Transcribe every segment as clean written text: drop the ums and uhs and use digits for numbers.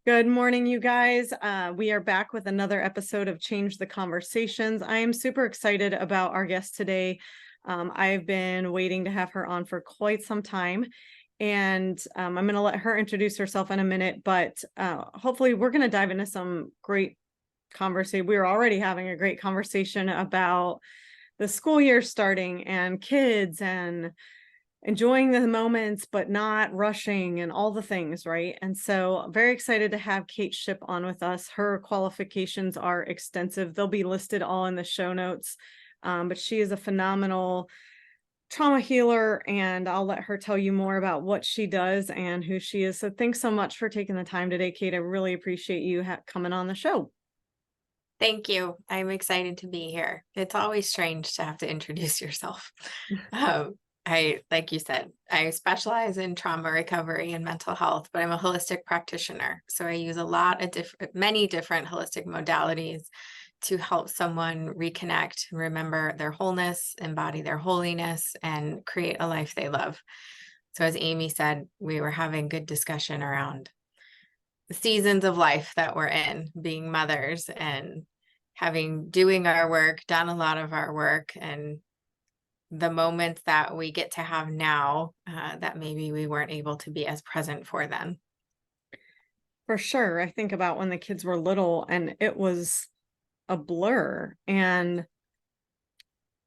Good morning, you guys. We are back with another episode of Change the Conversations. I am super excited about our guest today. I've been waiting to have her on for quite some time, and I'm going to let her introduce herself in a minute, but hopefully we're going to dive into some great conversation. We were already having a great conversation about the school year starting and kids and enjoying the moments, but not rushing and all the things, right? And so I'm very excited to have Kate Shipp on with us. Her qualifications are extensive. They'll be listed all in the show notes. But she is a phenomenal trauma healer, and I'll let her tell you more about what she does and who she is. So thanks so much for taking the time today, Kate. I really appreciate you coming on the show. Thank you. I'm excited to be here. It's always strange to have to introduce yourself. Um, like you said, I specialize in trauma recovery and mental health, but I'm a holistic practitioner. So I use a lot of many different holistic modalities to help someone reconnect, remember their wholeness, embody their holiness, and create a life they love. So as Amy said, we were having good discussion around the seasons of life that we're in, being mothers and doing our work, done a lot of our work, and the moments that we get to have now that maybe we weren't able to be as present for then. For sure. I think about when the kids were little and it was a blur, and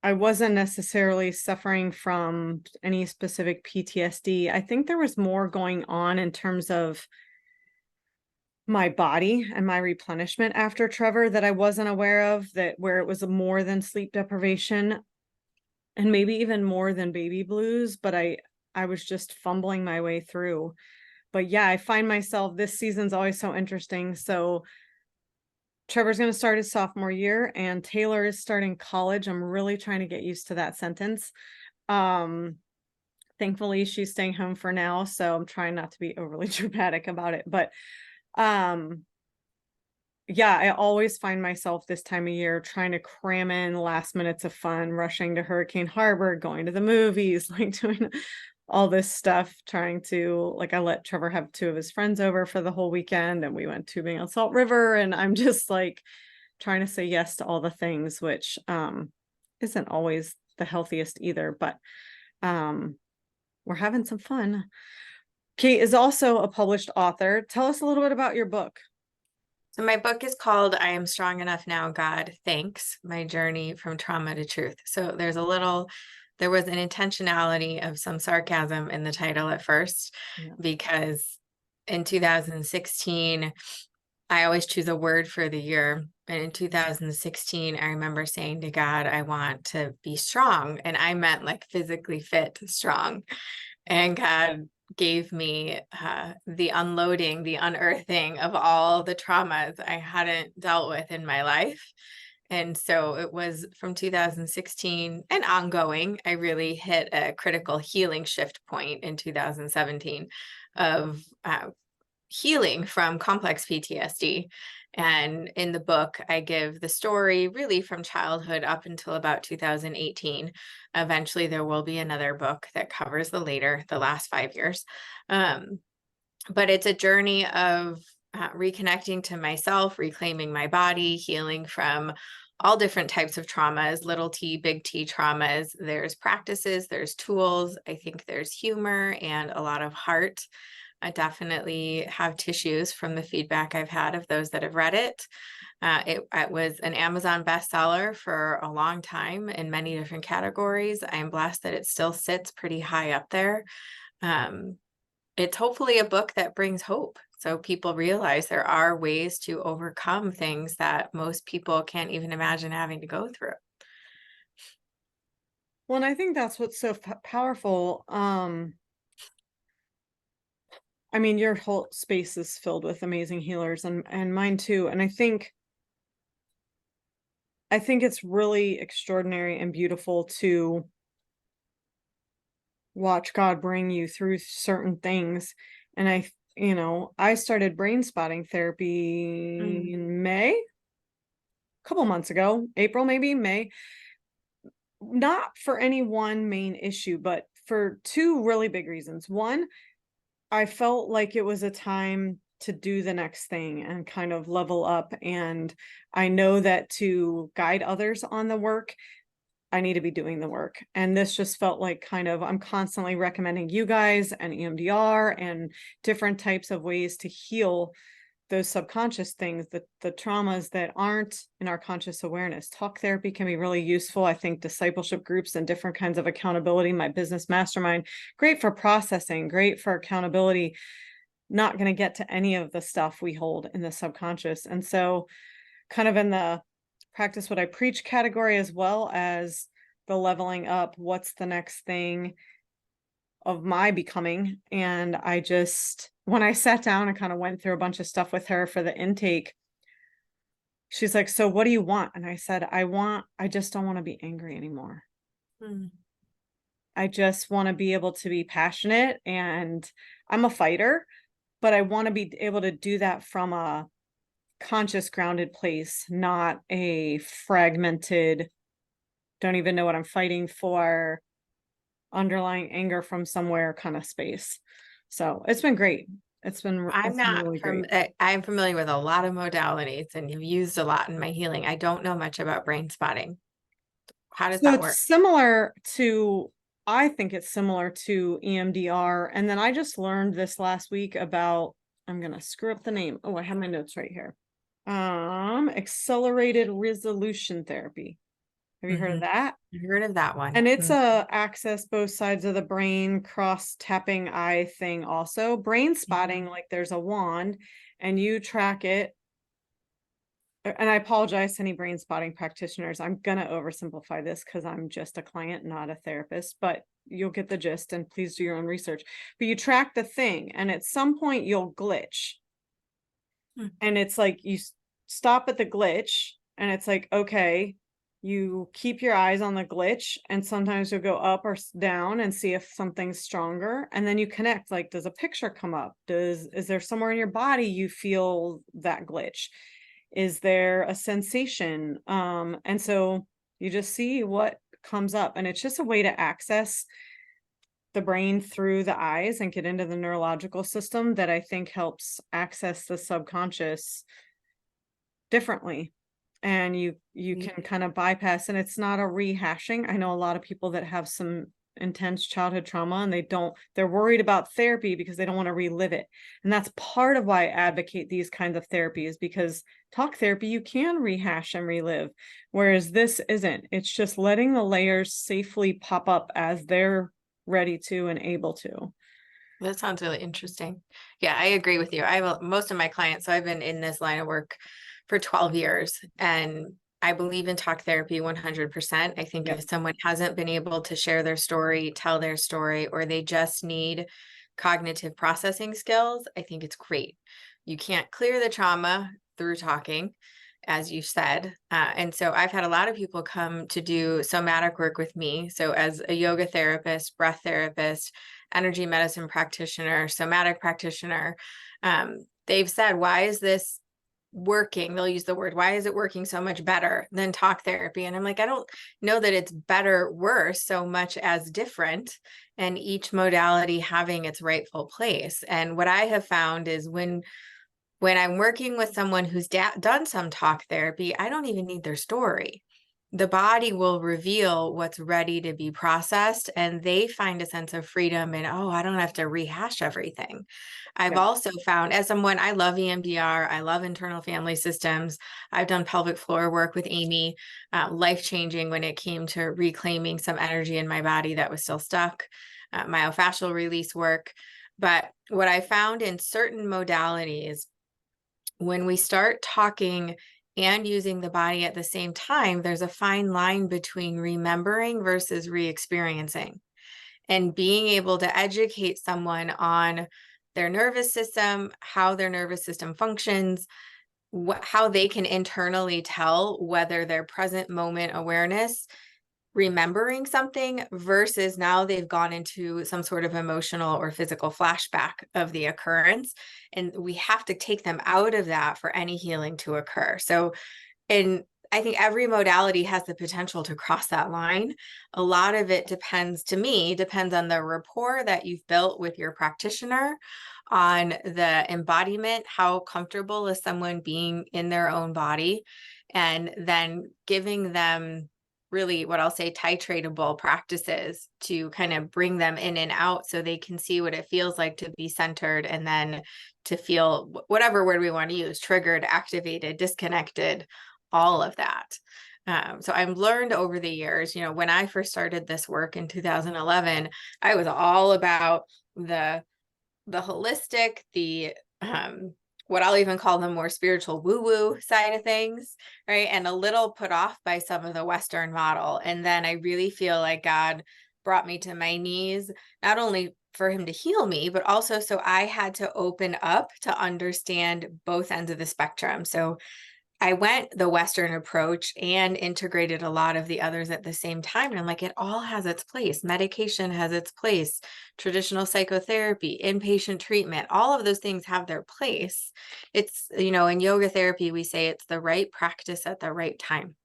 I wasn't necessarily suffering from any specific PTSD. I think there was more going on in terms of my body and my replenishment after Trevor that I wasn't aware of, that where it was more than sleep deprivation and maybe even more than baby blues, but I was just fumbling my way through. But yeah, I find myself, this season's always so interesting. So Trevor's going to start his sophomore year and Taylor is starting college. I'm really trying to get used to that sentence. Thankfully she's staying home for now, so I'm trying not to be overly dramatic about it. But yeah, I always find myself this time of year trying to cram in last minutes of fun, rushing to Hurricane Harbor, going to the movies, like doing all this stuff, trying to, like, I let Trevor have two of his friends over for the whole weekend and we went tubing on Salt River, and I'm just like trying to say yes to all the things, which isn't always the healthiest either, but we're having some fun. Kate is also a published author. Tell us a little bit about your book. So my book is called I Am Strong Enough Now, God, Thanks, My Journey from Trauma to Truth. So there was an intentionality of some sarcasm in the title at first, Yeah. because in 2016, I always choose a word for the year. And in 2016, I remember saying to God, I want to be strong. And I meant like physically fit, strong. And God gave me the unloading, the unearthing of all the traumas I hadn't dealt with in my life. And so it was from 2016 and ongoing. I really hit a critical healing shift point in 2017 of healing from complex PTSD. And in the book, I give the story really from childhood up until about 2018. Eventually, there will be another book that covers the last 5 years. But it's a journey of reconnecting to myself, reclaiming my body, healing from all different types of traumas, little t, big T traumas. There's practices, there's tools. I think there's humor and a lot of heart. I definitely have tissues from the feedback I've had of those that have read it. It was an Amazon bestseller for a long time in many different categories. I'm blessed that it still sits pretty high up there. It's hopefully a book that brings hope. So people realize there are ways to overcome things that most people can't even imagine having to go through. Well, and I think that's what's so powerful. I mean, your whole space is filled with amazing healers, and mine too. And I think it's really extraordinary and beautiful to watch God bring you through certain things. And I started brain spotting therapy in May, a couple months ago, April, maybe May, not for any one main issue, but for two really big reasons. One, I felt like it was a time to do the next thing and kind of level up. And I know that to guide others on the work, I need to be doing the work. And this just felt like kind of, I'm constantly recommending you guys and EMDR and different types of ways to heal those subconscious things, the traumas that aren't in our conscious awareness. Talk therapy can be really useful. I think discipleship groups and different kinds of accountability, my business mastermind, great for processing, great for accountability, not going to get to any of the stuff we hold in the subconscious. And so kind of in the practice what I preach category, as well as the leveling up, what's the next thing of my becoming. And I just, when I sat down and kind of went through a bunch of stuff with her for the intake, she's like, so what do you want? And I said, I just don't want to be angry anymore. I just want to be able to be passionate, and I'm a fighter, but I want to be able to do that from a conscious, grounded place, not a fragmented, don't even know what I'm fighting for, underlying anger from somewhere kind of space. So it's been great. It's been really great. I'm familiar with a lot of modalities and have used a lot in my healing. I don't know much about brain spotting. How does that work? I think it's similar to EMDR. And then I just learned this last week about, I'm going to screw up the name. Oh, I have my notes right here. Accelerated resolution therapy. Have you heard of that? I've heard of that one. And it's a access both sides of the brain, cross tapping eye thing also. Brain spotting, like there's a wand and you track it. And I apologize to any brain spotting practitioners. I'm going to oversimplify this because I'm just a client, not a therapist, but you'll get the gist, and please do your own research. But you track the thing, and at some point you'll glitch. And it's like you stop at the glitch, and it's like, okay, you keep your eyes on the glitch, and sometimes you'll go up or down and see if something's stronger. And then you connect, like, does a picture come up? Is there somewhere in your body you feel that glitch? Is there a sensation? And so you just see what comes up, and it's just a way to access the brain through the eyes and get into the neurological system that I think helps access the subconscious differently. And you can kind of bypass, and it's not a rehashing. I know a lot of people that have some intense childhood trauma, and they're worried about therapy because they don't want to relive it. And that's part of why I advocate these kinds of therapies, because talk therapy, you can rehash and relive, whereas this isn't. It's just letting the layers safely pop up as they're ready to and able to. That sounds really interesting. Yeah, I agree with you. Most of my clients, so I've been in this line of work for 12 years, and I believe in talk therapy 100%. I think if someone hasn't been able to share their story, tell their story, or they just need cognitive processing skills, I think it's great. You can't clear the trauma through talking, as you said. And so I've had a lot of people come to do somatic work with me. So as a yoga therapist, breath therapist, energy medicine practitioner, somatic practitioner, they've said, why is this working? They'll use the word, why is it working so much better than talk therapy? And I'm like, I don't know that it's better, worse, so much as different, and each modality having its rightful place. And what I have found is when I'm working with someone who's done some talk therapy, I don't even need their story. The body will reveal what's ready to be processed, and they find a sense of freedom and, oh, I don't have to rehash everything. I've also found, as someone, I love EMDR, I love internal family systems. I've done pelvic floor work with Amy, life-changing when it came to reclaiming some energy in my body that was still stuck, myofascial release work. But what I found in certain modalities, when we start talking and using the body at the same time, there's a fine line between remembering versus re-experiencing, and being able to educate someone on their nervous system, how their nervous system functions, how they can internally tell whether their present moment awareness remembering something versus now they've gone into some sort of emotional or physical flashback of the occurrence. And we have to take them out of that for any healing to occur. So, and I think every modality has the potential to cross that line. A lot of it depends, to me, depends on the rapport that you've built with your practitioner, on the embodiment, how comfortable is someone being in their own body, and then giving them really what I'll say titratable practices to kind of bring them in and out so they can see what it feels like to be centered, and then to feel whatever word we want to use, triggered, activated, disconnected, all of that. So I've learned over the years, when I first started this work in 2011, I was all about the holistic, the what I'll even call the more spiritual woo-woo side of things, right? And a little put off by some of the Western model. And then I really feel like God brought me to my knees, not only for him to heal me, but also so I had to open up to understand both ends of the spectrum. So I went the Western approach and integrated a lot of the others at the same time. And I'm like, it all has its place. Medication has its place. Traditional psychotherapy, inpatient treatment, all of those things have their place. It's, in yoga therapy, we say it's the right practice at the right time.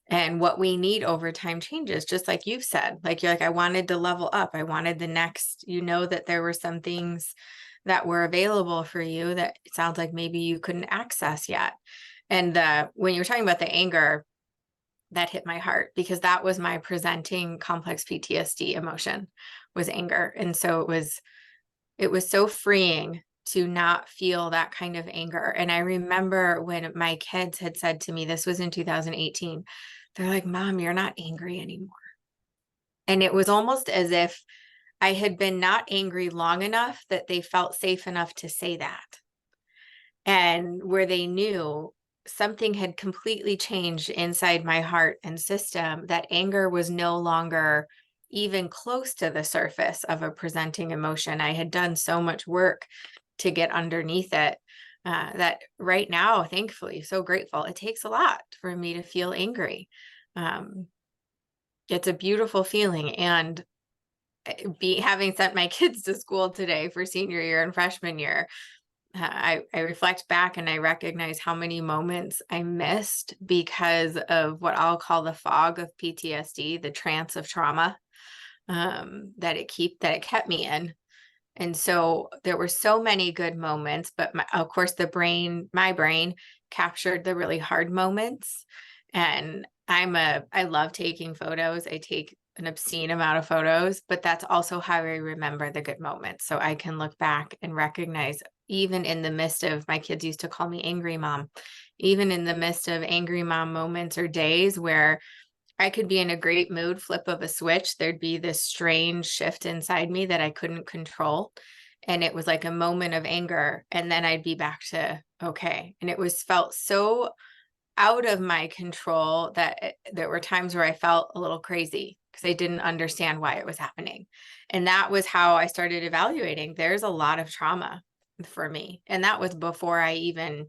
And what we need over time changes, just like you've said. Like, you're like, I wanted to level up. I wanted the next, that there were some things that were available for you that it sounds like maybe you couldn't access yet. And when you were talking about the anger, that hit my heart, because that was my presenting complex PTSD emotion, was anger. And so it was so freeing to not feel that kind of anger. And I remember when my kids had said to me, this was in 2018, they're like, Mom, you're not angry anymore. And it was almost as if I had been not angry long enough that they felt safe enough to say that. And where they knew something had completely changed inside my heart and system, that anger was no longer even close to the surface of a presenting emotion. I had done so much work to get underneath it, that right now, thankfully, so grateful. It takes a lot for me to feel angry. It's a beautiful feeling. And having sent my kids to school today for senior year and freshman year, I reflect back and I recognize how many moments I missed because of what I'll call the fog of PTSD, the trance of trauma, that it kept me in. And so there were so many good moments, but of course my brain captured the really hard moments. And I love taking photos. I take an obscene amount of photos, but that's also how I remember the good moments. So I can look back and recognize, even in the midst of, my kids used to call me angry mom, even in the midst of angry mom moments or days where I could be in a great mood, flip of a switch, there'd be this strange shift inside me that I couldn't control. And it was like a moment of anger. And then I'd be back to okay. And it felt so out of my control that there were times where I felt a little crazy because I didn't understand why it was happening. And that was how I started evaluating. There's a lot of trauma for me. And that was before I even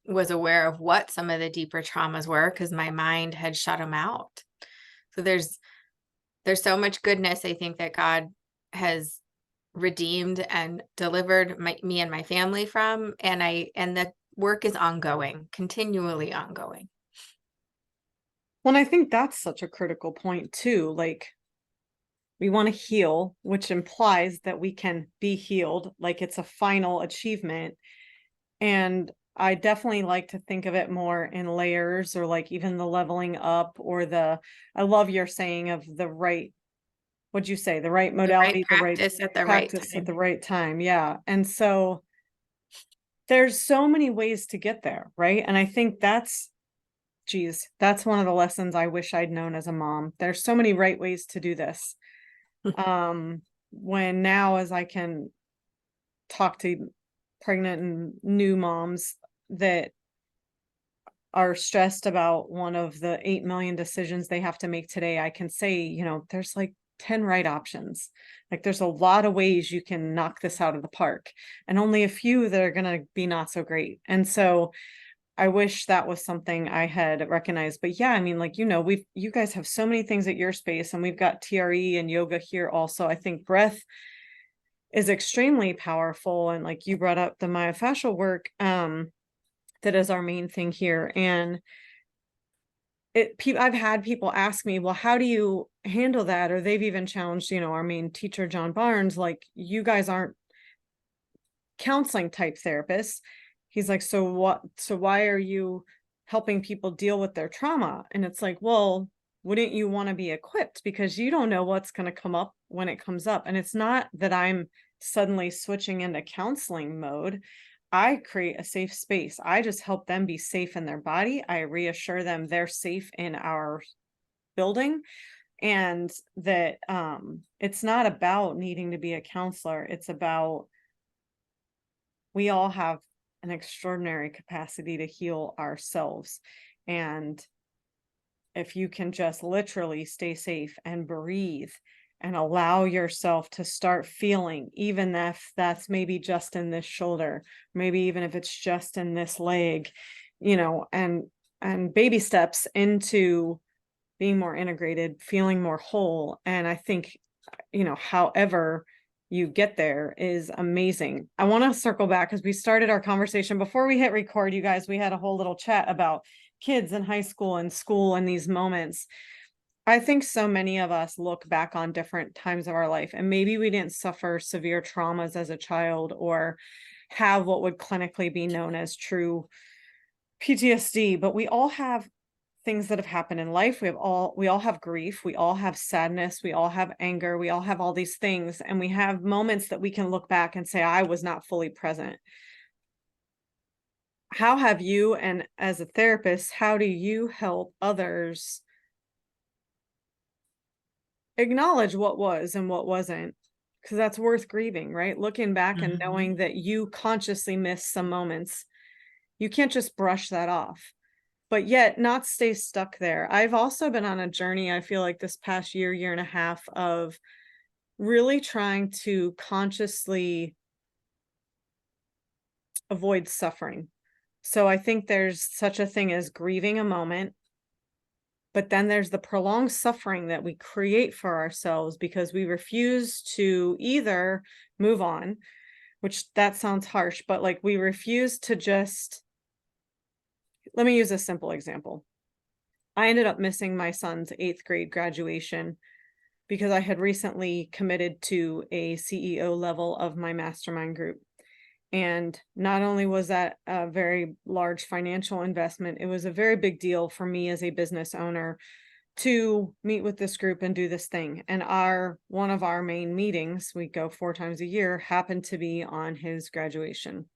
was aware of what some of the deeper traumas were, because my mind had shut them out. So there's so much goodness, I think, that God has redeemed and delivered me and my family from. And the work is ongoing, continually ongoing. Well, I think that's such a critical point too. Like, we want to heal, which implies that we can be healed, like it's a final achievement. And I definitely like to think of it more in layers, or like even the leveling up, or I love your saying of the right, what'd you say? The right modality, the right practice at the right practice time. at the right time. Yeah. And so there's so many ways to get there, right? And I think that's one of the lessons I wish I'd known as a mom. There's so many right ways to do this. When now, as I can talk to pregnant and new moms that are stressed about one of the 8 million decisions they have to make today, I can say, there's like 10 right options. Like, there's a lot of ways you can knock this out of the park, and only a few that are going to be not so great. And so I wish that was something I had recognized. But yeah, I mean, like, you guys have so many things at your space, and we've got TRE and yoga here also. I think breath is extremely powerful. And like you brought up the myofascial work, that is our main thing here. And I've had people ask me, well, how do you handle that? Or they've even challenged, our main teacher, John Barnes, like, you guys aren't counseling type therapists. He's like, so what? So why are you helping people deal with their trauma? And it's like, well, wouldn't you want to be equipped? Because you don't know what's going to come up when it comes up. And it's not that I'm suddenly switching into counseling mode. I create a safe space. I just help them be safe in their body. I reassure them they're safe in our building, and that it's not about needing to be a counselor. It's about, we all have an extraordinary capacity to heal ourselves. And if you can just literally stay safe and breathe and allow yourself to start feeling, even if that's maybe just in this shoulder, maybe even if it's just in this leg, and baby steps into being more integrated, feeling more whole. And I think, however you get there is amazing. I want to circle back because we started our conversation before we hit record, you guys. We had a whole little chat about kids in high school and school and these moments. I think so many of us look back on different times of our life, and maybe we didn't suffer severe traumas as a child or have what would clinically be known as true PTSD, but we all have things that have happened in life. We all have grief, we all have sadness, we all have anger, we all have all these things, and we have moments that we can look back and say, I was not fully present. How have you, and as a therapist, how do you help others acknowledge what was and what wasn't? Because that's worth grieving, right? Looking back and knowing that you consciously missed some moments. You can't just brush that off, but yet not stay stuck there. I've also been on a journey, I feel like this past year and a half, of really trying to consciously avoid suffering. So I think there's such a thing as grieving a moment, but then there's the prolonged suffering that we create for ourselves because we refuse to either move on, which that sounds harsh, but like we refuse to just, let me use a simple example. I ended up missing my son's 8th grade graduation because I had recently committed to a CEO level of my mastermind group. And not only was that a very large financial investment, it was a very big deal for me as a business owner to meet with this group and do this thing. And one of our main meetings, we go 4 times a year, happened to be on his graduation.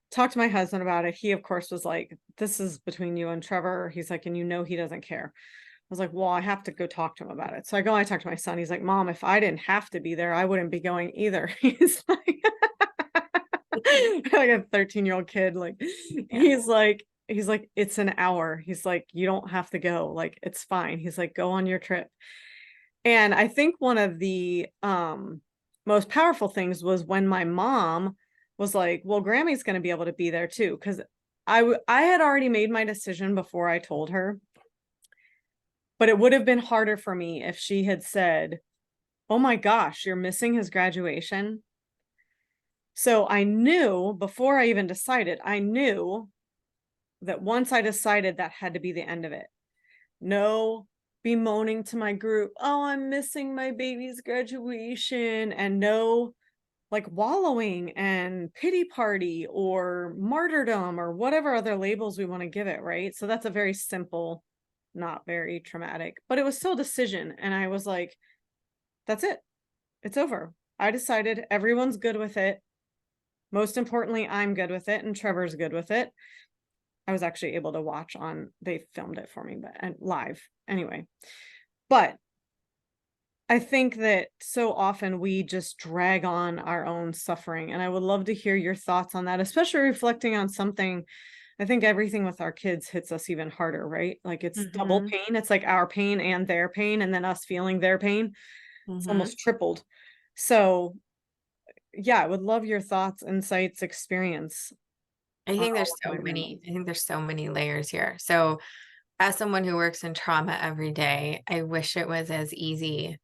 Talked to my husband about it. He, of course, was like, this is between you and Trevor. He's like, and he doesn't care. I was like, well, I have to go talk to him about it. So I talk to my son. He's like, Mom, if I didn't have to be there, I wouldn't be going either. He's like, like a 13-year-old kid. Like, he's like, it's an hour. He's like, you don't have to go. Like, it's fine. He's like, go on your trip. And I think one of the most powerful things was when my mom was like, well, Grammy's going to be able to be there too. Because I had already made my decision before I told her. But it would have been harder for me if she had said, oh my gosh, you're missing his graduation. So I knew before I even decided, I knew that once I decided, that had to be the end of it. No bemoaning to my group, oh, I'm missing my baby's graduation, and no like wallowing and pity party or martyrdom or whatever other labels we want to give it, right? So that's a very simple, not very traumatic, but it was still a decision. And I was like, that's it. It's over. I decided, everyone's good with it. Most importantly, I'm good with it, and Trevor's good with it. I was actually able to watch they filmed it for me, and live anyway. But I think that so often we just drag on our own suffering. And I would love to hear your thoughts on that, especially reflecting on something. I think everything with our kids hits us even harder, right? Like, it's double pain. It's like our pain and their pain, and then us feeling their pain. It's almost tripled. So yeah, I would love your thoughts, insights, experience. I think there's so many layers here. So as someone who works in trauma every day, I wish it was as easy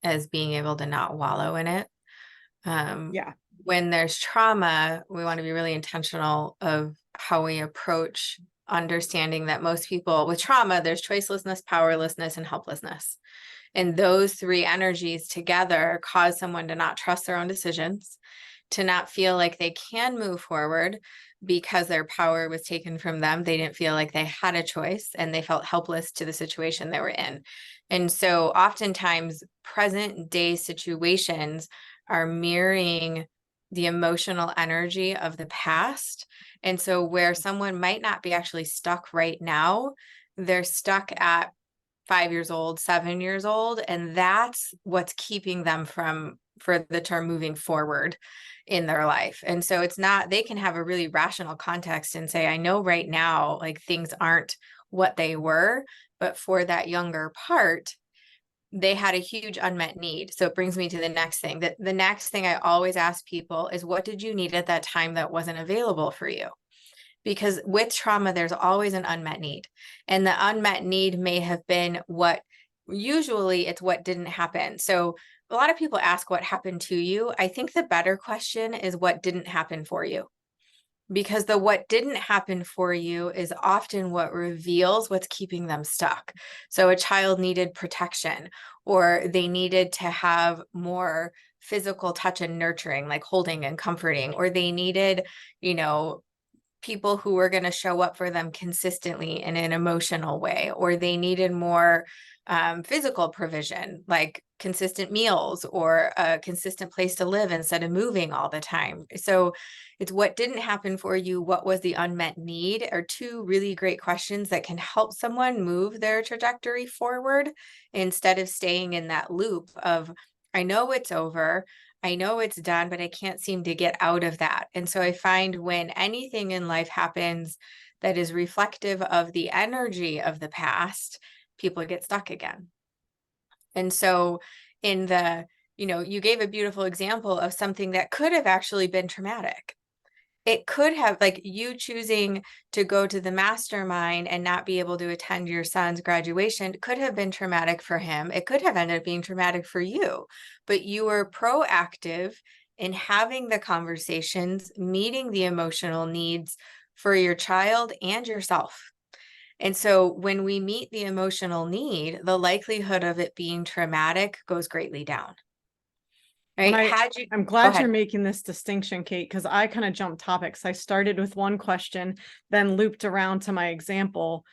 as being able to not wallow in it. Yeah. When there's trauma, we want to be really intentional of how we approach understanding that most people with trauma, there's choicelessness, powerlessness, and helplessness. And those three energies together cause someone to not trust their own decisions, to not feel like they can move forward because their power was taken from them. They didn't feel like they had a choice, and they felt helpless to the situation they were in. And so oftentimes present day situations are mirroring the emotional energy of the past. And so where someone might not be actually stuck right now, they're stuck at 5 years old, 7 years old. And that's what's keeping them from, for the term, moving forward in their life. And so it's not, they can have a really rational context and say, I know right now, like things aren't what they were, but for that younger part, they had a huge unmet need. So it brings me to the next thing. That the next thing I always ask people is, what did you need at that time that wasn't available for you? Because with trauma, there's always an unmet need. And the unmet need may have been what, usually it's what didn't happen. So a lot of people ask what happened to you. I think the better question is what didn't happen for you. Because the what didn't happen for you is often what reveals what's keeping them stuck. So a child needed protection, or they needed to have more physical touch and nurturing, like holding and comforting, or they needed, you know, people who were going to show up for them consistently in an emotional way, or they needed more physical provision, like consistent meals or a consistent place to live instead of moving all the time. So it's what didn't happen for you, what was the unmet need, are two really great questions that can help someone move their trajectory forward instead of staying in that loop of, I know it's over, I know it's done, but I can't seem to get out of that. And so I find when anything in life happens that is reflective of the energy of the past, people get stuck again. And so in the, you know, you gave a beautiful example of something that could have actually been traumatic. It could have, like you choosing to go to the mastermind and not be able to attend your son's graduation could have been traumatic for him. It could have ended up being traumatic for you, but you were proactive in having the conversations, meeting the emotional needs for your child and yourself. And so when we meet the emotional need, the likelihood of it being traumatic goes greatly down. And Right? I'm Go glad ahead. you're making this distinction, Kate, because I kind of jumped topics. I started with one question, then looped around to my example.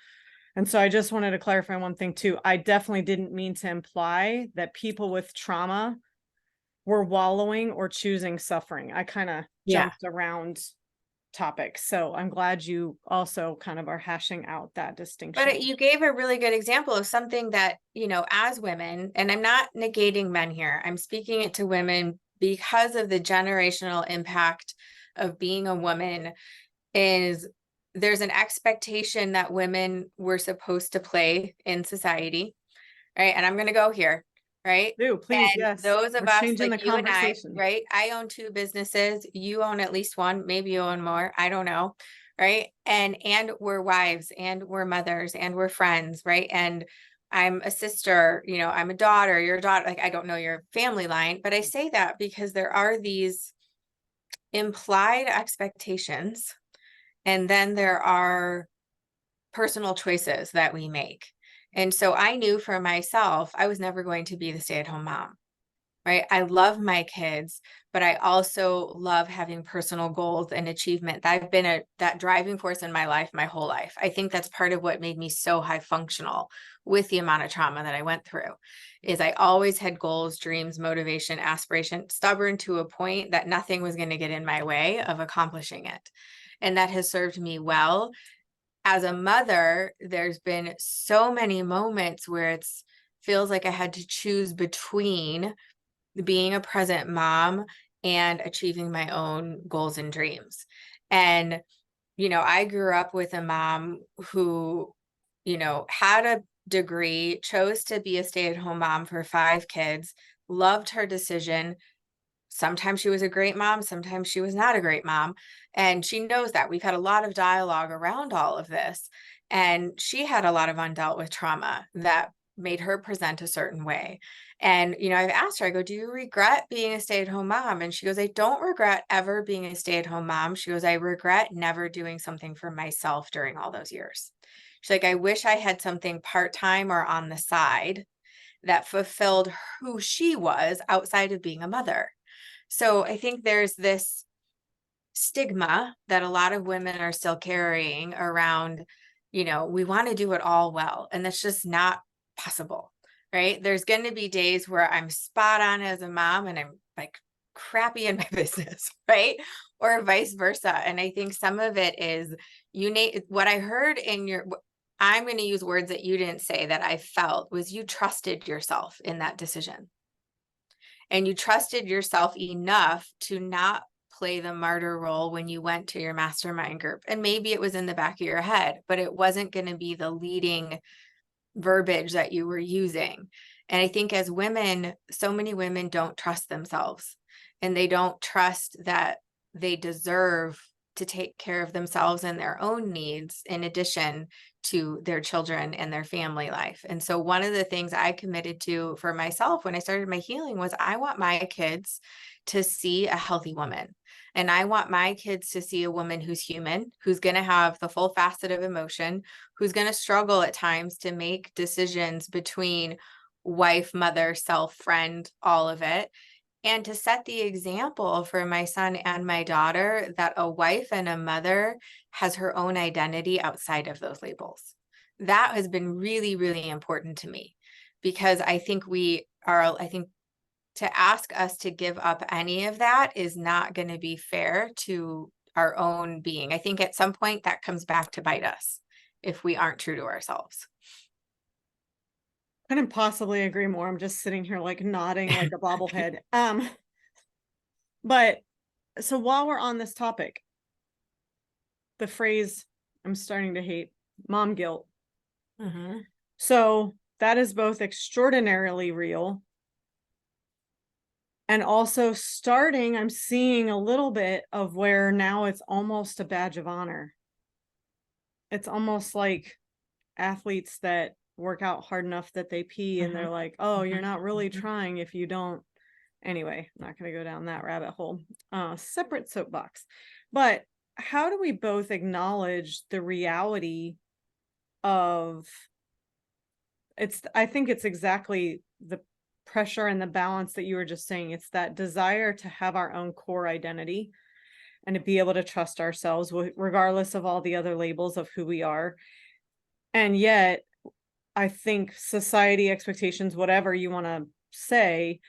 And so I just wanted to clarify one thing too. I definitely didn't mean to imply that people with trauma were wallowing or choosing suffering. I kind of Yeah. jumped around topics. So I'm glad you also kind of are hashing out that distinction. But you gave a really good example of something that, you know, as women, and I'm not negating men here, I'm speaking it to women because of the generational impact of being a woman, is there's an expectation that women were supposed to play in society, right? And I'm going to go here, right? Do please, And yes. those of We're us changing the like you and I, conversation. right? I own 2 businesses. You own at least one, maybe you own more. I don't know, right? And we're wives, and we're mothers, and we're friends, right? And I'm a sister, you know, I'm a daughter, your daughter, like I don't know your family line, but I say that because there are these implied expectations, and then there are personal choices that we make. And so I knew for myself, I was never going to be the stay-at-home mom, right? I love my kids, but I also love having personal goals and achievement. I've been that driving force in my life, my whole life. I think that's part of what made me so high functional with the amount of trauma that I went through, is I always had goals, dreams, motivation, aspiration, stubborn to a point that nothing was going to get in my way of accomplishing it. And that has served me well. As a mother, there's been so many moments where it's feels like I had to choose between being a present mom and achieving my own goals and dreams. And, you know, I grew up with a mom who, you know, had a degree, chose to be a stay-at-home mom for 5 kids, loved her decision. Sometimes she was a great mom, sometimes she was not a great mom. And she knows that. We've had a lot of dialogue around all of this. And she had a lot of undealt with trauma that made her present a certain way. And, I've asked her, I go, do you regret being a stay-at-home mom? And she goes, I don't regret ever being a stay-at-home mom. She goes, I regret never doing something for myself during all those years. She's like, I wish I had something part-time or on the side that fulfilled who she was outside of being a mother. So I think there's this stigma that a lot of women are still carrying around, we want to do it all well. And that's just not possible, right? There's going to be days where I'm spot on as a mom and I'm like crappy in my business, right? Or vice versa. And I think some of it is what I heard in I'm going to use words that you didn't say that I felt was you trusted yourself in that decision. And you trusted yourself enough to not play the martyr role when you went to your mastermind group. And maybe it was in the back of your head, but it wasn't going to be the leading verbiage that you were using. And I think as women, so many women don't trust themselves, and they don't trust that they deserve to take care of themselves and their own needs in addition to their children and their family life. And so one of the things I committed to for myself when I started my healing was I want my kids to see a healthy woman. And I want my kids to see a woman who's human, who's going to have the full facet of emotion, who's going to struggle at times to make decisions between wife, mother, self, friend, all of it. And to set the example for my son and my daughter that a wife and a mother has her own identity outside of those labels. That has been really, really important to me, because I think to ask us to give up any of that is not going to be fair to our own being. I think at some point that comes back to bite us if we aren't true to ourselves. Couldn't possibly agree more. I'm just sitting here like nodding like a bobblehead. But so while we're on this topic, the phrase I'm starting to hate, mom guilt. Mm-hmm. So that is both extraordinarily real and also I'm seeing a little bit of where now it's almost a badge of honor. It's almost like athletes that work out hard enough that they pee and they're like, oh, you're not really trying if you don't. Anyway, I'm not going to go down that rabbit hole. Separate soapbox. But how do we both acknowledge the reality of I think it's exactly the pressure and the balance that you were just saying. It's that desire to have our own core identity and to be able to trust ourselves regardless of all the other labels of who we are. And yet, I think society expectations, whatever you want to say,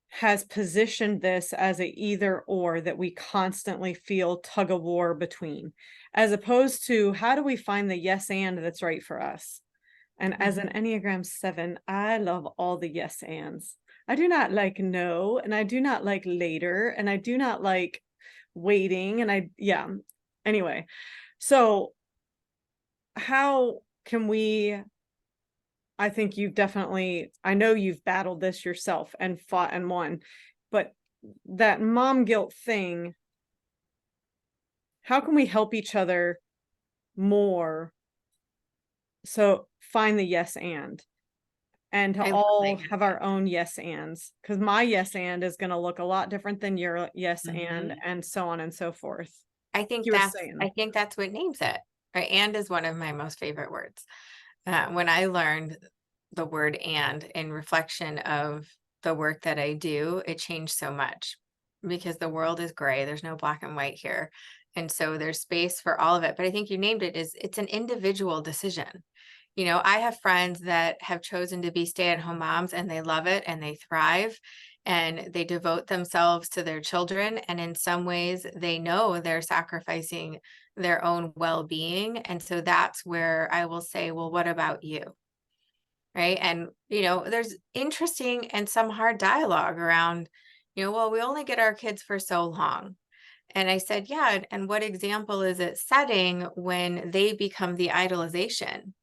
has positioned this as a either or that we constantly feel tug of war between, as opposed to how do we find the yes and that's right for us. And as an Enneagram 7, I love all the yes ands. I do not like no, and I do not like later, and I do not like waiting, and anyway. So how can we, I think I know you've battled this yourself and fought and won, but that mom guilt thing, how can we help each other more? So find the yes and to all have our own yes ands, because my yes and is going to look a lot different than your yes and so on and so forth. I think that's what names it. Right? And is one of my most favorite words. When I learned the word and in reflection of the work that I do, it changed so much, because the world is gray. There's no black and white here. And so there's space for all of it. But I think you named it's an individual decision. I have friends that have chosen to be stay-at-home moms and they love it and they thrive and they devote themselves to their children. And in some ways, they know they're sacrificing their own well-being. And so that's where I will say, well, what about you? Right. And, there's interesting and some hard dialogue around, well, we only get our kids for so long. And I said, yeah. And what example is it setting when they become the idolization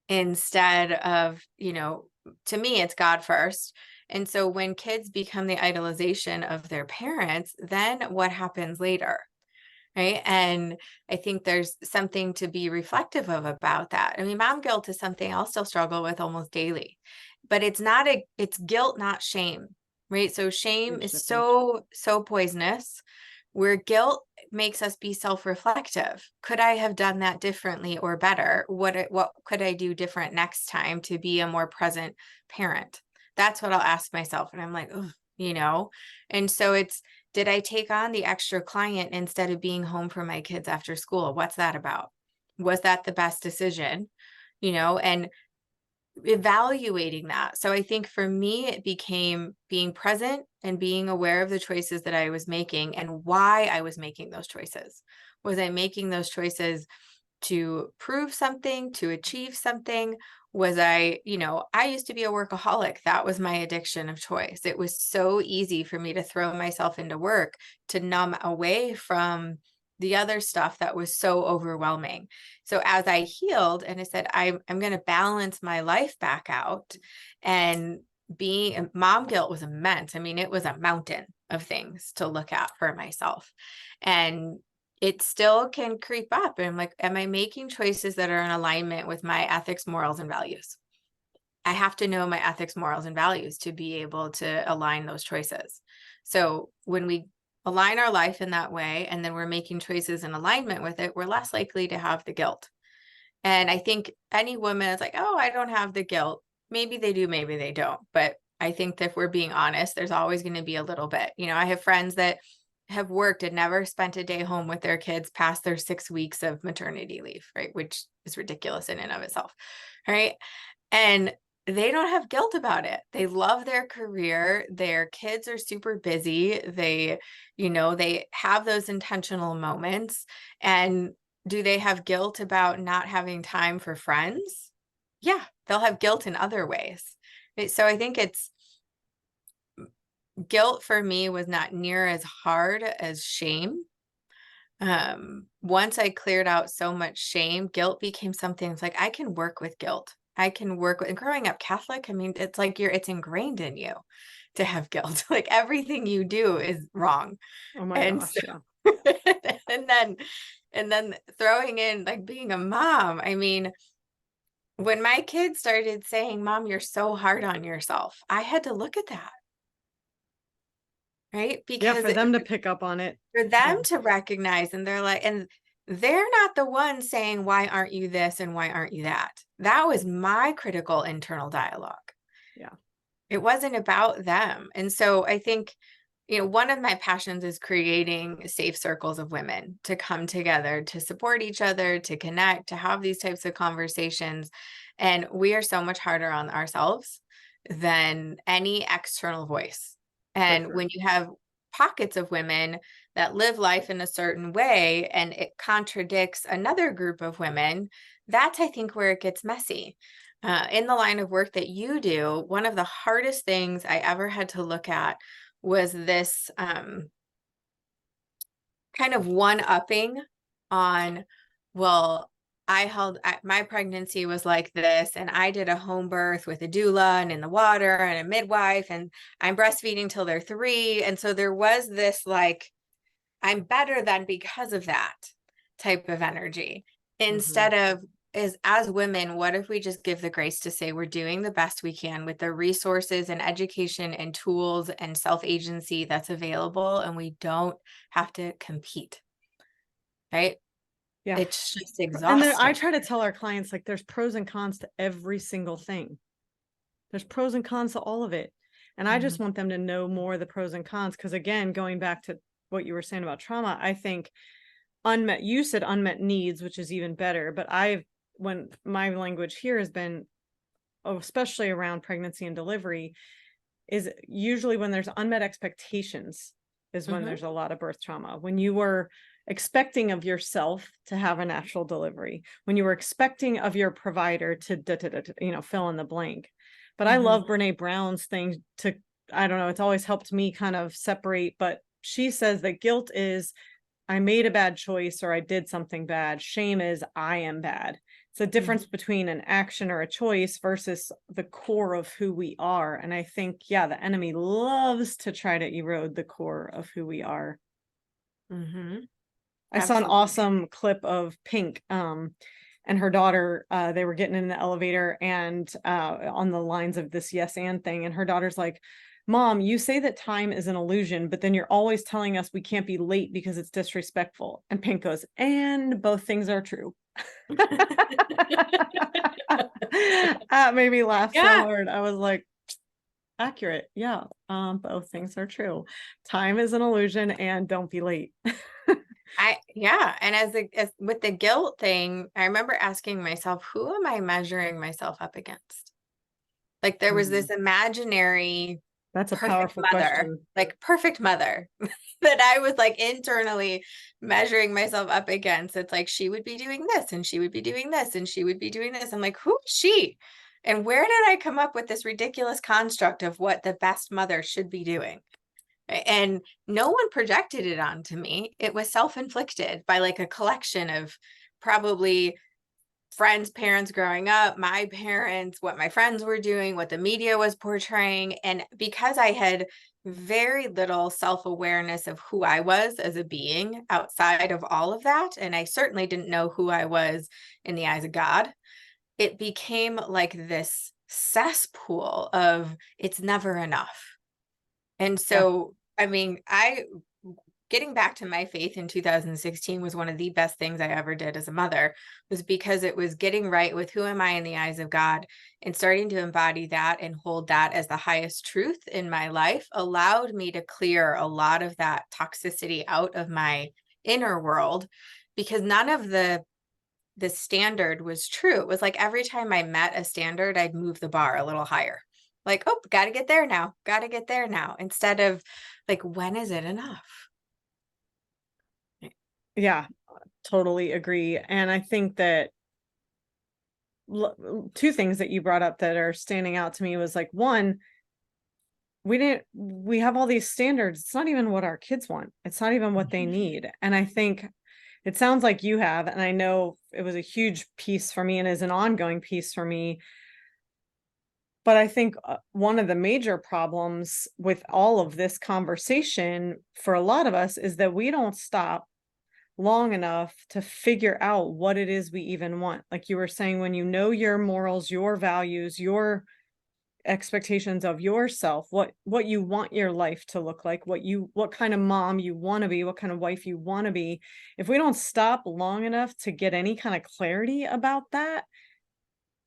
instead of, to me, it's God first. And so when kids become the idolization of their parents, then what happens later? Right. And I think there's something to be reflective of about that. I mean, mom guilt is something I'll still struggle with almost daily, but it's guilt, not shame, right? So shame Huge is difference. so poisonous, where guilt makes us be self-reflective. Could I have done that differently or better? What could I do different next time to be a more present parent? That's what I'll ask myself. And I'm like, oh, and so did I take on the extra client instead of being home for my kids after school? What's that about? Was that the best decision? And evaluating that. So I think for me, it became being present and being aware of the choices that I was making and why I was making those choices. Was I making those choices to prove something, to achieve something? Was I used to be a workaholic. That was my addiction of choice. It was so easy for me to throw myself into work to numb away from the other stuff that was so overwhelming. So as I healed and I said, I'm going to balance my life back out, and being mom guilt was immense. I mean, it was a mountain of things to look at for myself. And it still can creep up. And I'm like, am I making choices that are in alignment with my ethics, morals, and values? I have to know my ethics, morals, and values to be able to align those choices. So when we align our life in that way, and then we're making choices in alignment with it, we're less likely to have the guilt. And I think any woman is like, oh, I don't have the guilt. Maybe they do, maybe they don't. But I think that if we're being honest, there's always going to be a little bit. I have friends that have worked and never spent a day home with their kids past their 6 weeks of maternity leave, right? Which is ridiculous in and of itself, right? And they don't have guilt about it. They love their career. Their kids are super busy. They have those intentional moments. And do they have guilt about not having time for friends? Yeah, they'll have guilt in other ways. So I think guilt for me was not near as hard as shame. Once I cleared out so much shame, guilt became something. It's like, I can work with guilt. I can work with, and growing up Catholic, I mean, it's like it's ingrained in you to have guilt. Like everything you do is wrong. Oh my And gosh, so, yeah. and then throwing in like being a mom. I mean, when my kids started saying, Mom, you're so hard on yourself, I had to look at that, right? Yeah, Because for them to pick up on it. for them Yeah. to recognize, and they're not the ones saying, why aren't you this and why aren't you that? That was my critical internal dialogue. Yeah. It wasn't about them. And so I think, one of my passions is creating safe circles of women to come together, to support each other, to connect, to have these types of conversations. And we are so much harder on ourselves than any external voice. For And sure. when you have pockets of women that live life in a certain way and it contradicts another group of women, that's, I think, where it gets messy. In the line of work that you do, one of the hardest things I ever had to look at was this kind of one-upping on, well, my pregnancy was like this, and I did a home birth with a doula and in the water and a midwife, and I'm breastfeeding till they're 3. And so there was this like, I'm better than because of that type of energy, instead of as women, what if we just give the grace to say we're doing the best we can with the resources and education and tools and self-agency that's available, and we don't have to compete, right? Yeah. It's just And then I exhausting. try to tell our clients, like, there's pros and cons to every single thing. There's pros and cons to all of it. And I just want them to know more of the pros and cons. Because again, going back to what you were saying about trauma, I think you said unmet needs, which is even better. But when my language here has been, especially around pregnancy and delivery, is usually when there's unmet expectations is when there's a lot of birth trauma. When you were expecting of yourself to have a natural delivery, when you were expecting of your provider to fill in the blank. But I love Brene Brown's thing I don't know, it's always helped me kind of separate, but she says that guilt is I made a bad choice or I did something bad. Shame is I am bad. It's a difference between an action or a choice versus the core of who we are. And I think, yeah, the enemy loves to try to erode the core of who we are. I saw an Absolutely. awesome clip of Pink. and her daughter, they were getting in the elevator and on the lines of this yes and thing. And her daughter's like, Mom, you say that time is an illusion, but then you're always telling us we can't be late because it's disrespectful. And Pink goes, and both things are true. That made me laugh so hard. I was like, accurate. Yeah. Both things are true. Time is an illusion and don't be late. And as with the guilt thing, I remember asking myself, who am I measuring myself up against? Like there was this imaginary That's a perfect powerful mother, question. like perfect mother that I was like internally measuring myself up against. It's like, she would be doing this and she would be doing this and she would be doing this. I'm like, who is she? And where did I come up with this ridiculous construct of what the best mother should be doing? And no one projected it onto me. It was self-inflicted by like a collection of probably friends' parents growing up, my parents, what my friends were doing, what the media was portraying. And because I had very little self-awareness of who I was as a being outside of all of that, and I certainly didn't know who I was in the eyes of God, it became like this cesspool of it's never enough. And so, I mean, getting back to my faith in 2016 was one of the best things I ever did as a mother, was because it was getting right with who am I in the eyes of God, and starting to embody that and hold that as the highest truth in my life allowed me to clear a lot of that toxicity out of my inner world, because none of the standard was true. It was like every time I met a standard, I'd move the bar a little higher. Like, oh, got to get there now, got to get there now, instead of like, when is it enough? Yeah, totally agree. And I think that two things that you brought up that are standing out to me was like, one, we have all these standards. It's not even what our kids want. It's not even what they need. And I think it sounds like you have, and I know it was a huge piece for me and is an ongoing piece for me. But I think one of the major problems with all of this conversation for a lot of us is that we don't stop long enough to figure out what it is we even want. Like you were saying, when you know your morals, your values, your expectations of yourself, what you want your life to look like, what kind of mom you want to be, what kind of wife you want to be. If we don't stop long enough to get any kind of clarity about that,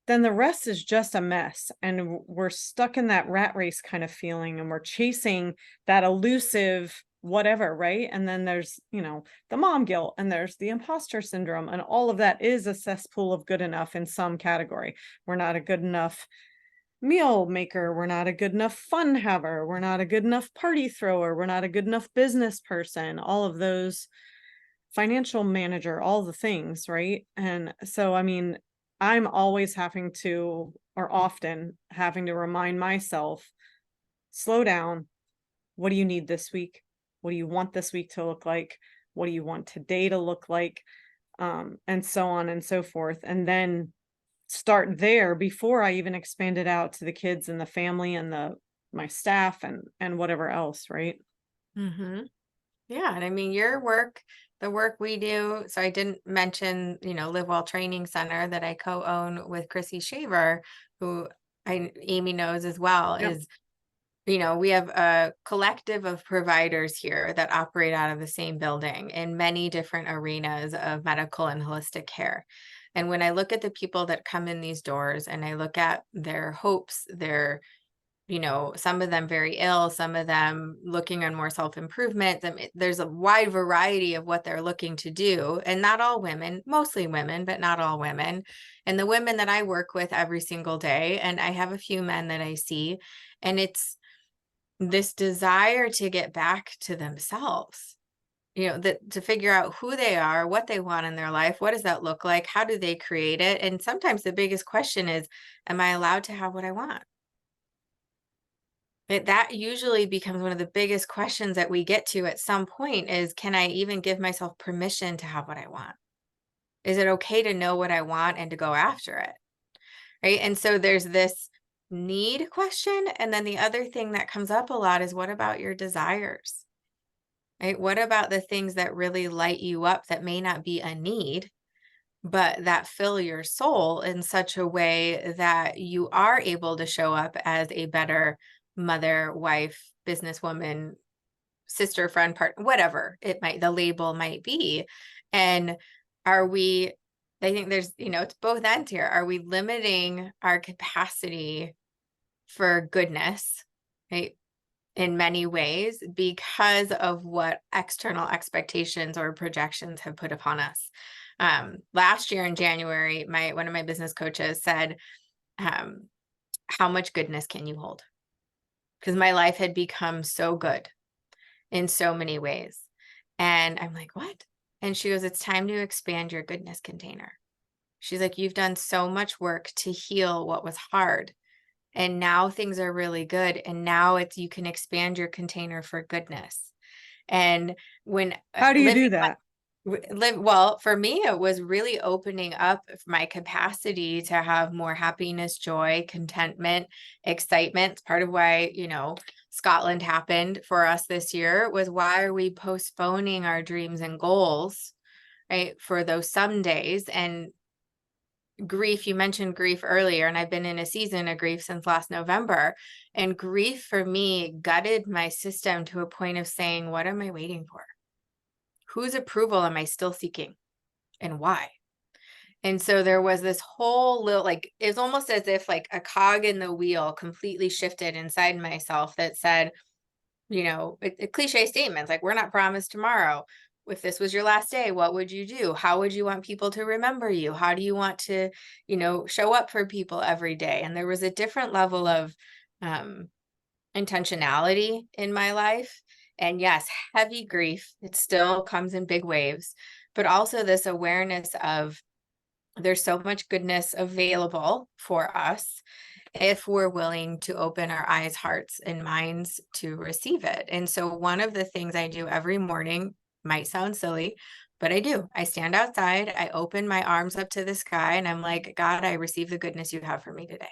then the rest is just a mess. And we're stuck in that rat race kind of feeling, and we're chasing that elusive whatever, right? And then there's, the mom guilt, and there's the imposter syndrome, and all of that is a cesspool of good enough in some category. We're not a good enough meal maker. We're not a good enough fun haver. We're not a good enough party thrower. We're not a good enough business person. All of those, financial manager, all the things, right? And so, I mean, I'm always having to, or often having to remind myself, slow down. What do you need this week? What do you want this week to look like? What do you want today to look like? And so on and so forth. And then start there before I even expand it out to the kids and the family and my staff and whatever else, right? Mm-hmm. Yeah. And I mean, the work we do. So I didn't mention, Live Well Training Center that I co-own with Chrissy Shaver, who Amy knows as well, Yep. is, we have a collective of providers here that operate out of the same building in many different arenas of medical and holistic care. And when I look at the people that come in these doors and I look at their hopes, their some of them very ill, some of them looking on more self-improvement. There's a wide variety of what they're looking to do. And not all women, mostly women, but not all women. And the women that I work with every single day, and I have a few men that I see, and it's this desire to get back to themselves, to figure out who they are, what they want in their life. What does that look like? How do they create it? And sometimes the biggest question is, am I allowed to have what I want? That usually becomes one of the biggest questions that we get to at some point is, can I even give myself permission to have what I want? Is it okay to know what I want and to go after it? Right. And so there's this need question. And then the other thing that comes up a lot is, what about your desires? Right? What about the things that really light you up that may not be a need, but that fill your soul in such a way that you are able to show up as a better mother, wife, businesswoman, sister, friend, partner, whatever the label might be. And are we, I think there's, it's both ends here. Are we limiting our capacity for goodness, right? In many ways because of what external expectations or projections have put upon us. Last year in January, one of my business coaches said, how much goodness can you hold? Because my life had become so good in so many ways. And I'm like, what? And she goes, it's time to expand your goodness container. She's like, you've done so much work to heal what was hard. And now things are really good. And now you can expand your container for goodness. And when How do you do that? well, for me, it was really opening up my capacity to have more happiness, joy, contentment, excitement. It's part of why, Scotland happened for us this year. Was why are we postponing our dreams and goals, right, for those some days? And grief, you mentioned grief earlier, and I've been in a season of grief since last November. And grief for me gutted my system to a point of saying, what am I waiting for? Whose approval am I still seeking, and why? And so there was this whole little, it's almost as if like a cog in the wheel completely shifted inside myself that said, cliche statements like, we're not promised tomorrow. If this was your last day, what would you do? How would you want people to remember you? How do you want to, show up for people every day? And there was a different level of intentionality in my life. And yes, heavy grief, it still comes in big waves, but also this awareness of there's so much goodness available for us if we're willing to open our eyes, hearts, and minds to receive it. And so one of the things I do every morning might sound silly, but I do. I stand outside, I open my arms up to the sky, and I'm like, God, I receive the goodness you have for me today.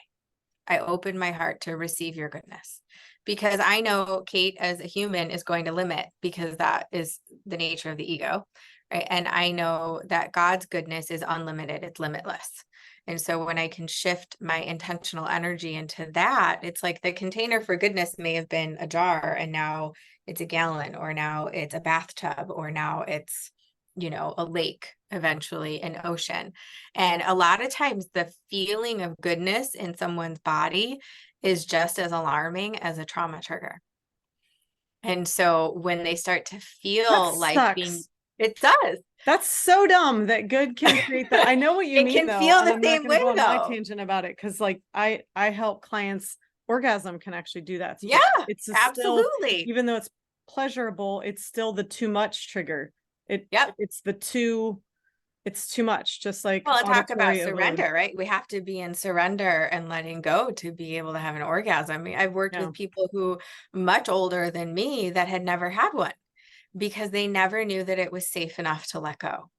I open my heart to receive your goodness, because I know Kate as a human is going to limit, because that is the nature of the ego, right? And I know that God's goodness is unlimited, it's limitless. And so when I can shift my intentional energy into that, it's like the container for goodness may have been a jar, and now it's a gallon, or now it's a bathtub, or now it's, a lake, eventually an ocean. And a lot of times the feeling of goodness in someone's body is just as alarming as a trauma trigger. And so when they start to That feel life being, sucks. it does. That's so dumb that good can create that. I know what you It mean can though, feel and the I'm not same going to way go on my though. tangent about it, because like I help clients. Orgasm can actually do that. Yeah, it's absolutely. still, even though it's pleasurable, it's still the too much trigger. Yep. It's too much, just like Well, and talk about auditory overload. surrender, right? We have to be in surrender and letting go to be able to have an orgasm. I mean, I've worked Yeah. with people who much older than me that had never had one, because they never knew that it was safe enough to let go.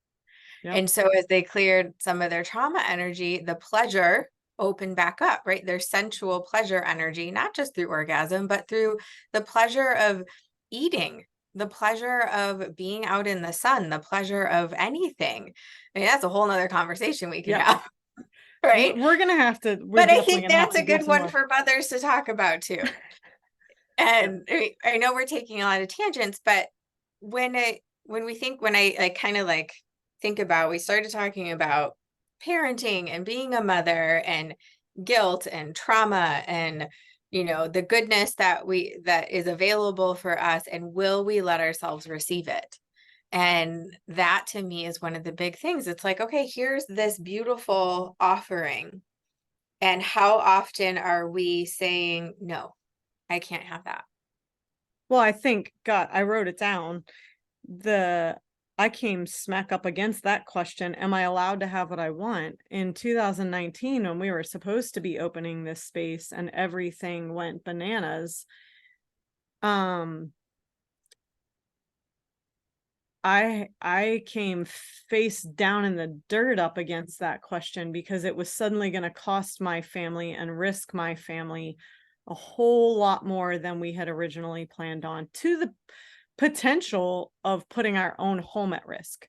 Yep. And so as they cleared some of their trauma energy, the pleasure opened back up, right? Their sensual pleasure energy, not just through orgasm, but through the pleasure of eating, the pleasure of being out in the sun, the pleasure of anything. I mean, that's a whole nother conversation we could have, right? We're gonna have to. But I think that's a good one for mothers to talk about too. And I know we're taking a lot of tangents, but when I think about, we started talking about parenting and being a mother and guilt and trauma and, the goodness that is available for us, and will we let ourselves receive it? And that to me is one of the big things. It's like, okay, here's this beautiful offering. And how often are we saying, no, I can't have that? Well, I think, God, I wrote it down. I came smack up against that question. Am I allowed to have what I want? In 2019, when we were supposed to be opening this space and everything went bananas, I came face down in the dirt up against that question, because it was suddenly going to cost my family and risk my family a whole lot more than we had originally planned on, to the potential of putting our own home at risk.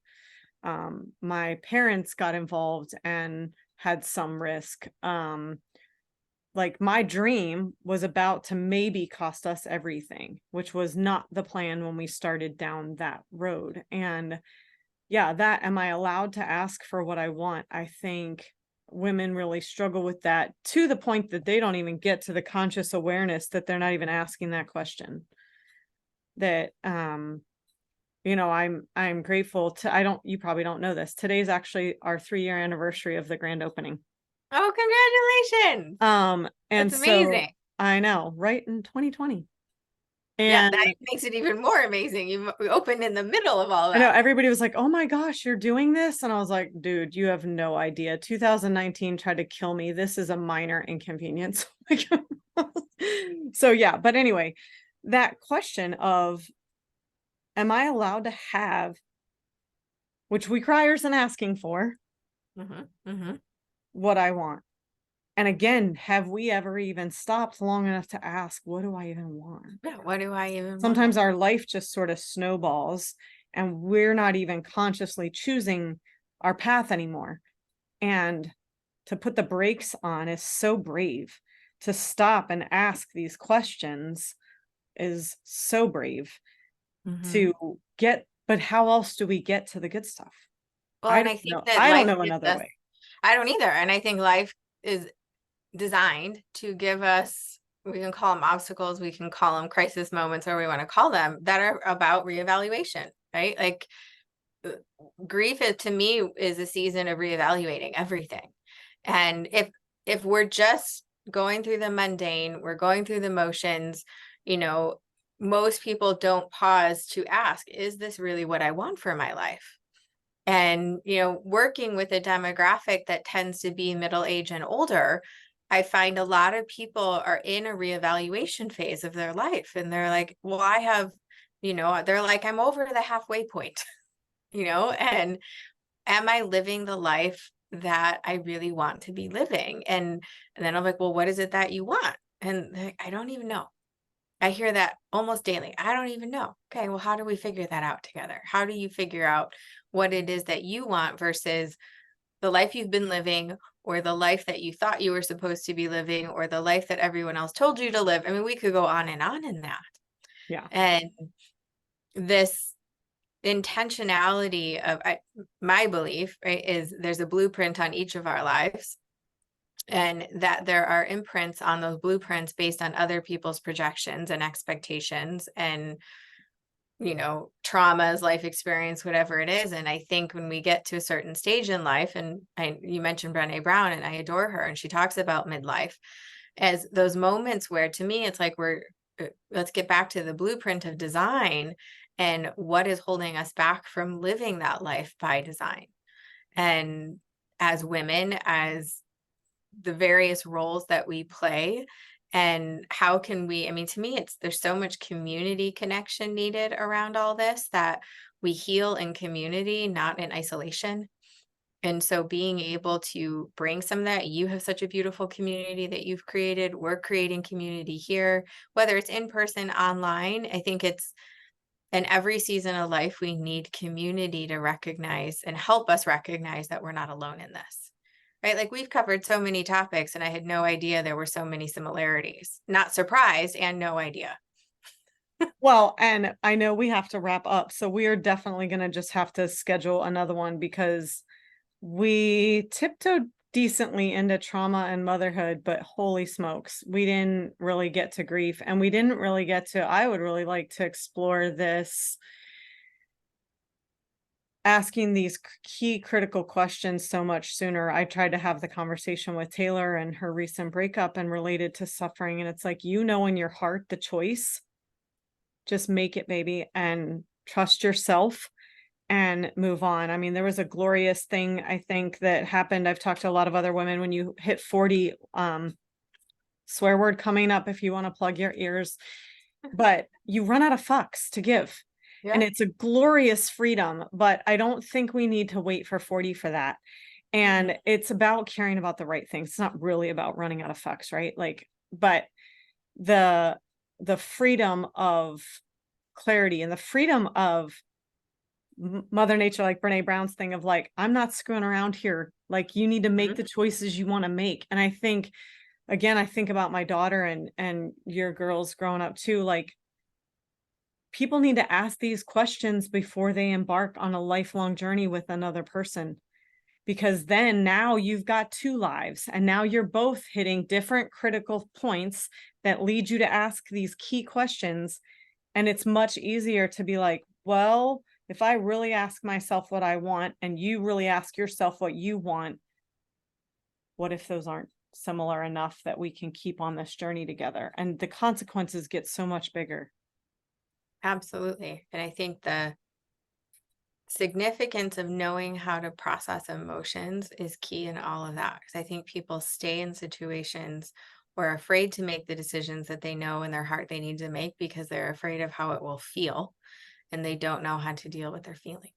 My parents got involved and had some risk. Like my dream was about to maybe cost us everything, which was not the plan when we started down that road. And yeah, that, am I allowed to ask for what I want? I think women really struggle with that, to the point that they don't even get to the conscious awareness that they're not even asking that question. That I'm grateful to, you probably don't know this. Today's actually our 3-year anniversary of the grand opening. Oh, congratulations. And That's so amazing. I know, right, in 2020. Yeah, And that makes it even more amazing. You opened in the middle of all I know that. everybody was like, "Oh my gosh, you're doing this?" And I was like, "Dude, you have no idea. 2019 tried to kill me. This is a minor inconvenience." So yeah, but anyway, that question of, am I allowed to have, which requires an asking for, Mm-hmm. Mm-hmm. what I want? And again, have we ever even stopped long enough to ask, what do I even want? Yeah, what do I even want? Sometimes our life just sort of snowballs and we're not even consciously choosing our path anymore. And to put the brakes on is so brave. To stop and ask these questions is so brave. Mm-hmm. To get, but how else do we get to the good stuff? Well, I and don't I think know. that I don't life know gives another us, way. I don't either. And I think life is designed to give us, we can call them obstacles, we can call them crisis moments, or we want to call them, that are about reevaluation, right? Like grief is, to me, is a season of reevaluating everything. And if we're just going through the mundane, we're going through the motions, you know, most people don't pause to ask, is this really what I want for my life? And, working with a demographic that tends to be middle age and older, I find a lot of people are in a reevaluation phase of their life. And they're like, well, they're like, I'm over the halfway point, and am I living the life that I really want to be living? And then I'm like, well, what is it that you want? And they're like, I don't even know. I hear that almost daily. I don't even know. Okay, well, how do we figure that out together? How do you figure out what it is that you want versus the life you've been living, or the life that you thought you were supposed to be living, or the life that everyone else told you to live? I mean, we could go on and on in that. Yeah. And this intentionality of my belief, right, is there's a blueprint on each of our lives, and that there are imprints on those blueprints based on other people's projections and expectations and traumas, life experience, whatever it is. And I think when we get to a certain stage in life, and you mentioned Brené Brown, and I adore her, and she talks about midlife as those moments where, to me, it's like let's get back to the blueprint of design and what is holding us back from living that life by design. And as women, as the various roles that we play, and how can we, I mean, to me, there's so much community connection needed around all this, that we heal in community, not in isolation. And so being able to bring some of that, you have such a beautiful community that you've created. We're creating community here, whether it's in person, online. I think it's, in every season of life, we need community to recognize and help us recognize that we're not alone in this. Right? Like, we've covered so many topics, and I had no idea there were so many similarities. Not surprised, and no idea. Well, and I know we have to wrap up, so we are definitely going to just have to schedule another one, because we tiptoed decently into trauma and motherhood, but holy smokes, we didn't really get to grief, and we didn't really get to, I would really like to explore this, asking these key critical questions so much sooner. I tried to have the conversation with Taylor and her recent breakup and related to suffering, and it's like, in your heart the choice, just make it, baby, and trust yourself and move on. I mean, there was a glorious thing, I think, that happened. I've talked to a lot of other women, when you hit 40, swear word coming up if you want to plug your ears, but you run out of fucks to give. And Yeah. it's a glorious freedom, but I don't think we need to wait for 40 for that. And it's about caring about the right things. It's not really about running out of fucks, right? Like, but the freedom of clarity and the freedom of Mother Nature, like Brene Brown's thing of like, I'm not screwing around here. Like, you need to make Mhm. the choices you want to make. And I think, again, I think about my daughter and your girls growing up too. Like, people need to ask these questions before they embark on a lifelong journey with another person, because then now you've got two lives and now you're both hitting different critical points that lead you to ask these key questions. And it's much easier to be like, well, if I really ask myself what I want and you really ask yourself what you want, what if those aren't similar enough that we can keep on this journey together? And the consequences get so much bigger. Absolutely. And I think the significance of knowing how to process emotions is key in all of that. Because I think people stay in situations or are afraid to make the decisions that they know in their heart they need to make because they're afraid of how it will feel and they don't know how to deal with their feelings.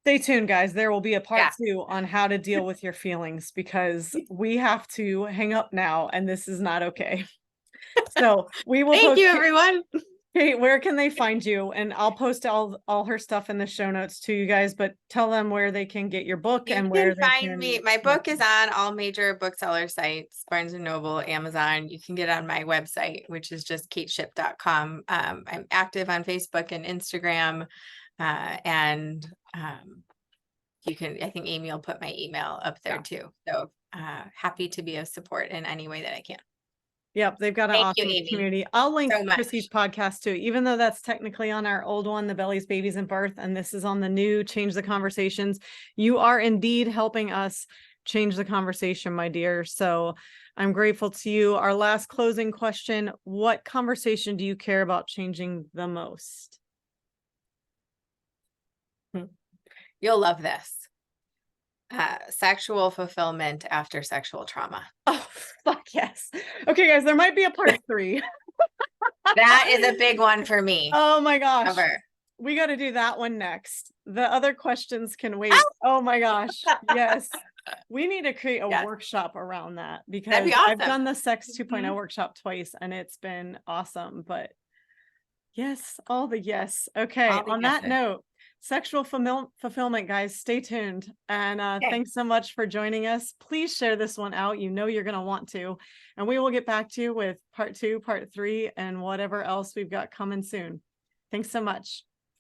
Stay tuned, guys. There will be a part Yeah. 2 on how to deal with your feelings, because we have to hang up now and this is not okay. So we will Thank post. you, everyone. Kate, where can they find you? And I'll post all her stuff in the show notes to you guys, but tell them where they can get your book You and can where they find me. can My book connect. is on all major bookseller sites, Barnes and Noble, Amazon. You can get it on my website, which is just kateship.com. I'm active on Facebook and Instagram. And you can, I think Amy will put my email up there Yeah. too. So happy to be of support in any way that I can. Yep, they've got an Thank you, awesome Amy, community. I'll link so much. Chrissy's podcast too, even though that's technically on our old one, The Bellies, Babies, and Birth, and this is on the new Change the Conversations. You are indeed helping us change the conversation, my dear. So I'm grateful to you. Our last closing question: what conversation do you care about changing the most? You'll love this. Sexual fulfillment after sexual trauma. Oh, fuck yes. Okay, guys, there might be a part 3. That is a big one for me. Oh my gosh. Ever. We got to do that one next. The other questions can wait. Oh my gosh. Yes. We need to create a Yes. workshop around that, That'd because be awesome. I've done the Sex 2.0 Mhm. workshop twice and it's been awesome. But yes, all the yes. Okay. All the On that yeses. note, sexual fulfillment, guys, stay tuned. And Okay. thanks so much for joining us. Please share this one out. You know you're going to want to. And we will get back to you with part 2, part 3, and whatever else we've got coming soon. Thanks so much.